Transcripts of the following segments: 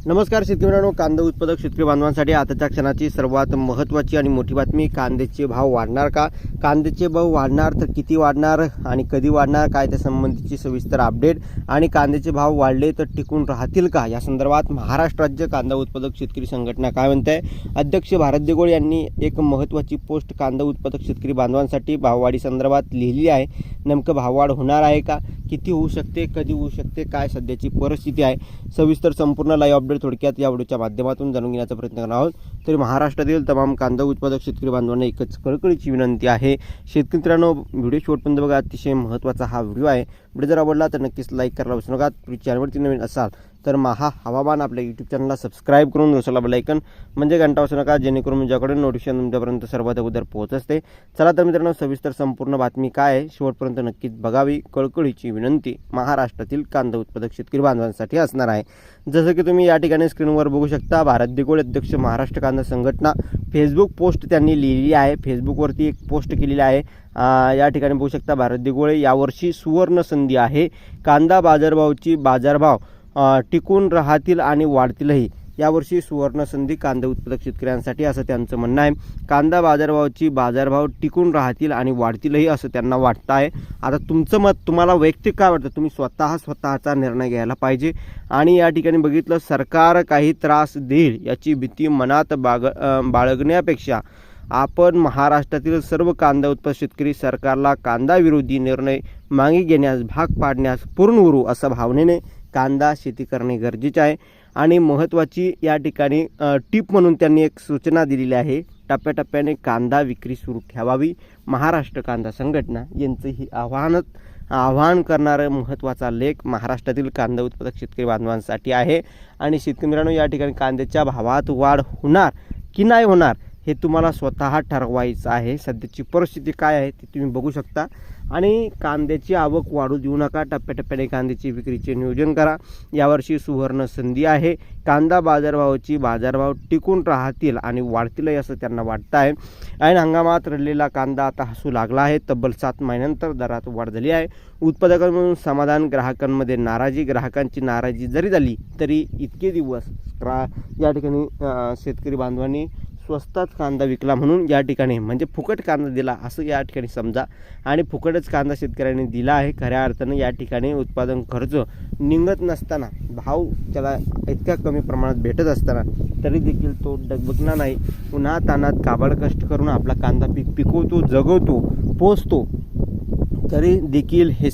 नमस्कार शेतकरी मित्रांनो, कांदा उत्पादक शेतकरी बांधवांसाठी आताच्या क्षणाची सर्वात महत्त्वाची आणि मोठी बातमी. कांद्याचे भाव वाढणार का? कांद्याचे भाव वाढणार तर किती वाढणार आणि कधी वाढणार, काय त्या संबंधीची सविस्तर अपडेट. आणि कांद्याचे भाव वाढले तर टिकून राहतील का, या संदर्भात महाराष्ट्र राज्य कांदा उत्पादक शेतकरी संघटना काय म्हणते आहे. अध्यक्ष भारत दिघोळ यांनी एक महत्त्वाची पोस्ट कांदा उत्पादक शेतकरी बांधवांसाठी भाववाढी संदर्भात लिहिली आहे. नेमकं भाववाढ होणार आहे का, किती होऊ शकते, कधी होऊ शकते, काय सध्याची परिस्थिती आहे, सविस्तर संपूर्ण लाईव्ह अपडेट थोडक्यात या व्हिडिओच्या माध्यमातून जाणून घेण्याचा प्रयत्न करणार आहोत. तरी महाराष्ट्रातील तमाम कांदा उत्पादक शेतकरी बांधवांना एकच कळकळीची विनंती आहे, शेतकरी मित्रांनो व्हिडिओ शेवटपर्यंत बघा. अतिशय महत्त्वाचा हा व्हिडिओ आहे. व्हिडिओ जर आवडला तर नक्कीच लाईक करायला विसरू नका. चॅनलवरती नवीन असाल तर महा हवामान आपल्या यूट्यूब चॅनलला सबस्क्राईब करून दुसरा बेल आयकन म्हणजे घंटा वाजवू नका, जेणेकरून माझ्याकडे नोटिफिकेशन तुमच्यापर्यंत सर्वात अगोदर पोहोचते. चला तर मित्रांनो, सविस्तर संपूर्ण बातमी काय आहे शेवटपर्यंत नक्कीच बघावी, कळकळीची विनंती महाराष्ट्रातील कांदा उत्पादक शेतकरी बांधवांसाठी असणार आहे. जसं की तुम्ही या ठिकाणी स्क्रीनवर बघू शकता, भारत दिघोळ अध्यक्ष महाराष्ट्र कांदा संघटना फेसबुक पोस्ट त्यांनी लिहिली आहे. फेसबुकवरती एक पोस्ट केलेली आहे. या ठिकाणी बघू शकता, भारत दिघोळे यावर्षी सुवर्ण संधी आहे. कांदा बाजारभाव टिकून राहतील आणि वाढतीलही. यावर्षी सुवर्ण संधी कांदा उत्पादक शेतकऱ्यांसाठी असं त्यांचं म्हणणं आहे. कांदा बाजारभाव टिकून राहतील आणि वाढतीलही असं त्यांना वाटतं आहे. आता तुमचं मत, तुम्हाला वैयक्तिक काय वाटतं, तुम्ही स्वतःचा निर्णय घ्यायला पाहिजे. आणि या ठिकाणी बघितलं, सरकार काही त्रास देईल याची भीती मनात बाळगण्यापेक्षा आपण महाराष्ट्रातील सर्व कांदा उत्पादक शेतकरी सरकारला कांदा विरोधी निर्णय मागे घेण्यास भाग पाडण्यास पूर्ण उरू अशा भावनेने कांदा शेती करणे गरजेचे आहे. आणि महत्त्वाची या ठिकाणी टीप म्हणून त्यांनी एक सूचना दिलेली आहे, टप्प्याटप्प्याने कांदा विक्री सुरू ठेवावी. महाराष्ट्र कांदा संघटना यांचं ही आवाहन करणारं महत्त्वाचा लेख महाराष्ट्रातील कांदा उत्पादक शेतकरी बांधवांसाठी आहे. आणि शेतकरी मित्रांनो, या ठिकाणी कांद्याच्या भावात वाढ होणार की नाही होणार हे तुम्हाला स्वतः ठरवायचं आहे. सध्याची परिस्थिती काय आहे ते तुम्ही बघू शकता. आणि कांद्याची आवक वाढू देऊ नका, टप्प्याटप्प्याने कांद्याची विक्रीचे नियोजन करा. यावर्षी सुवर्ण संधी आहे. कांदा बाजारभाव टिकून राहतील आणि वाढतील असं त्यांना वाटतं आहे. ऐन हंगामात रडलेला कांदा आता हसू लागला आहे. तब्बल 7 महिन्यानंतर दरात वाढ झाली आहे. उत्पादकांमधून समाधान, ग्राहकांमध्ये नाराजी. ग्राहकांची नाराजी जरी झाली तरी इतके दिवस या ठिकाणी शेतकरी बांधवांनी स्वस्तात कांदा विकला म्हणून या ठिकाणी म्हणजे फुकट कांदा दिला असं या ठिकाणी समजा. आणि फुकटच कांदा शेतकऱ्यांनी दिला आहे. खऱ्या अर्थानं या ठिकाणी उत्पादन खर्च निघत नसताना, भाव त्याला इतक्या कमी प्रमाणात भेटत असताना तरी देखील तो डगबगणार नाही. उन्हातान्हात काबाड कष्ट करून आपला कांदा पिकवतो, जगवतो, पोचतो. तरी देखील हे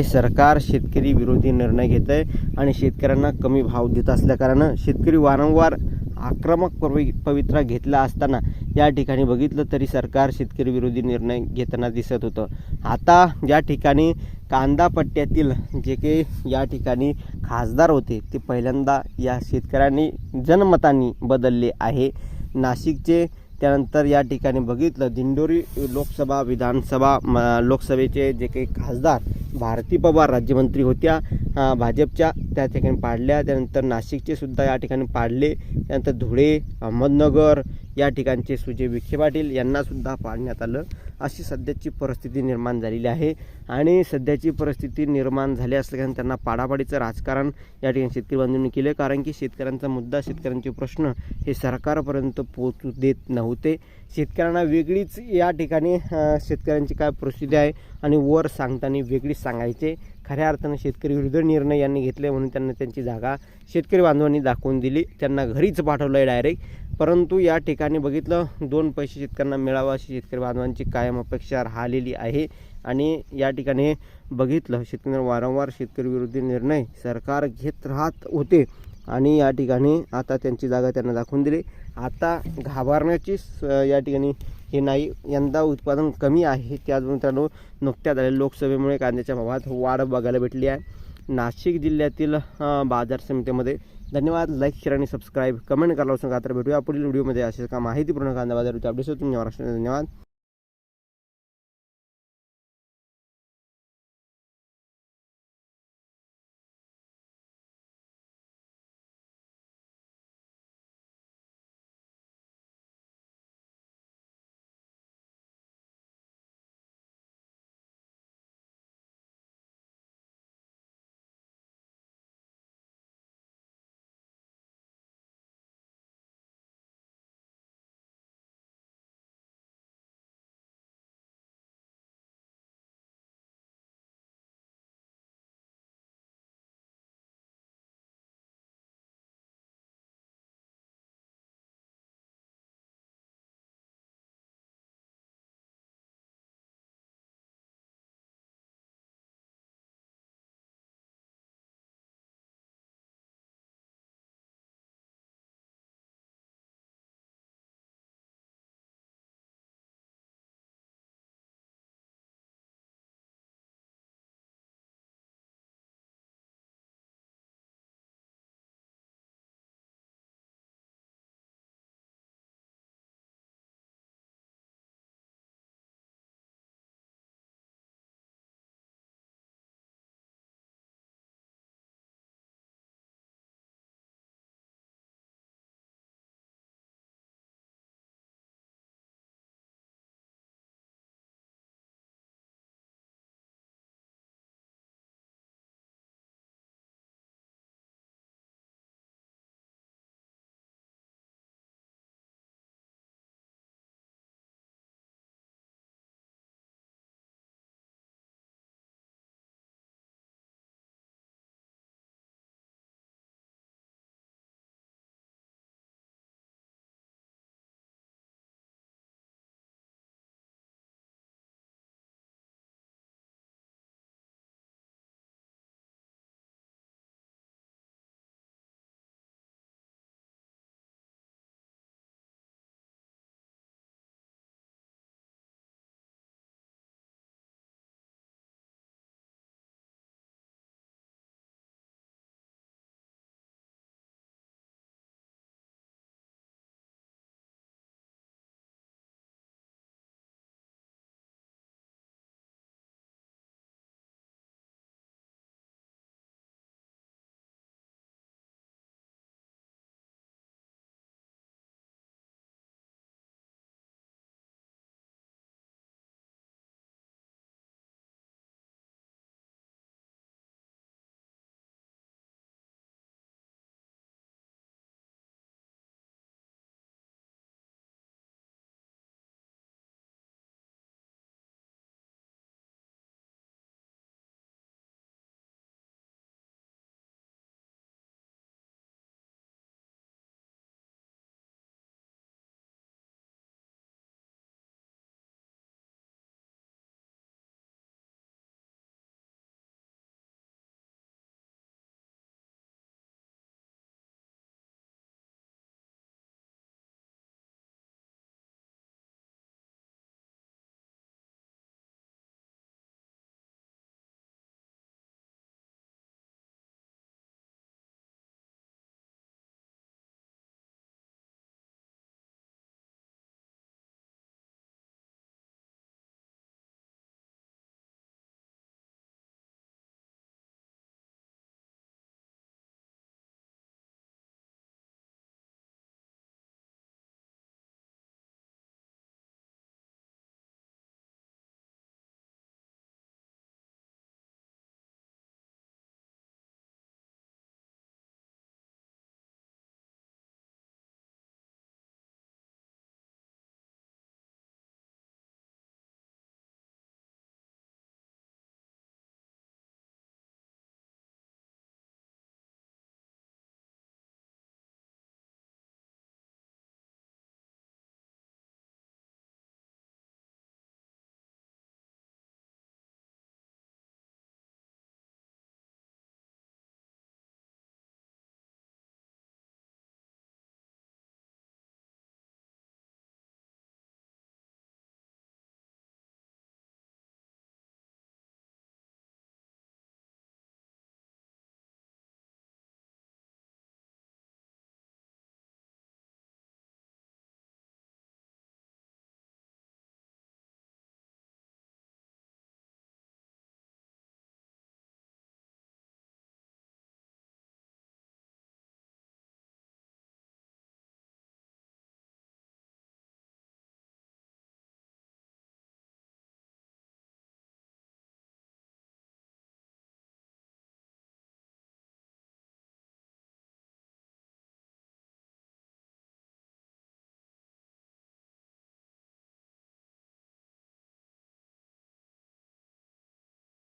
सरकार शेतकरी विरोधी निर्णय घेत आहे आणि शेतकऱ्यांना कमी भाव देत असल्याकारणानं शेतकरी वारंवार आक्रमक पवित्रा घेतला असताना या ठिकाणी बघितलं तरी सरकार शेतकरी विरोधी निर्णय घेताना दिसत होतं. आता या ठिकाणी कांदा पट्ट्यातील जे काही या ठिकाणी खासदार होते ते पहिल्यांदा या शेतकऱ्यांनी जनमतांनी बदलले आहे. नाशिकचे, त्यानंतर या ठिकाणी बघितलं दिंडोरी लोकसभा, विधानसभा, लोकसभेचे जे काही खासदार भारती पवार राज्यमंत्री होत्या भाजपच्या, त्या ठिकाणी पाडल्या. त्यानंतर नाशिकचे सुद्धा या ठिकाणी पाडले. त्यानंतर धुळे, अहमदनगर या ठिकाणचे सुजय विखे पाटील यांनासुद्धा पाडण्यात आलं. अशी सध्याची परिस्थिती निर्माण झालेली आहे. आणि सध्याची परिस्थिती निर्माण झाली असल्याने त्यांना पाडापाडीचं राजकारण या ठिकाणी शेतकरी बांधवांनी केलं. कारण की शेतकऱ्यांचा मुद्दा, शेतकऱ्यांचे प्रश्न हे सरकारपर्यंत पोहोचू देत नव्हते. शेतकऱ्यांना वेगळीच या ठिकाणी शेतकऱ्यांची काय परिस्थिती आहे आणि वर सांगताना वेगळीच सांगायचे. खऱ्या अर्थानं शेतकरी विरुद्ध निर्णय यांनी घेतले म्हणून त्यांना त्यांची जागा शेतकरी बांधवांनी दाखवून दिली. त्यांना घरीच पाठवलं आहे डायरेक्ट. परंतु या ठिकाणी बघितलं, 2 पैसे शेतकऱ्यांना मिळावा अशी शेतकरी बांधवांची कायम अपेक्षा राहिलेली आहे. आणि या ठिकाणी बघितलं, शेतकऱ्यांना वारंवार शेतकरी विरोधी निर्णय सरकार घेत राहत होते आणि या ठिकाणी आता त्यांची जागा त्यांना दाखवून दिली. आता घाबरण्याची या ठिकाणी हे नाही. यंदा उत्पादन कमी आहे. त्याचबरोबर मित्रांनो, नुकत्याच झालेल्या लोकसभेमुळे कांद्याच्या भावात वाढ बघायला भेटली आहे. नाशिक जिल्ह्यातील बाजार समितीमध्ये. धन्यवाद. लाईक, शेअर आणि सबस्क्राईब, कमेंट करायला विसरू नका. तर भेटूया पुढील व्हिडिओमध्ये असेच का माहितीपूर्ण कांदा बाजाराच्या अपडेट्स. तुम्ही महाराष्ट्र. धन्यवाद.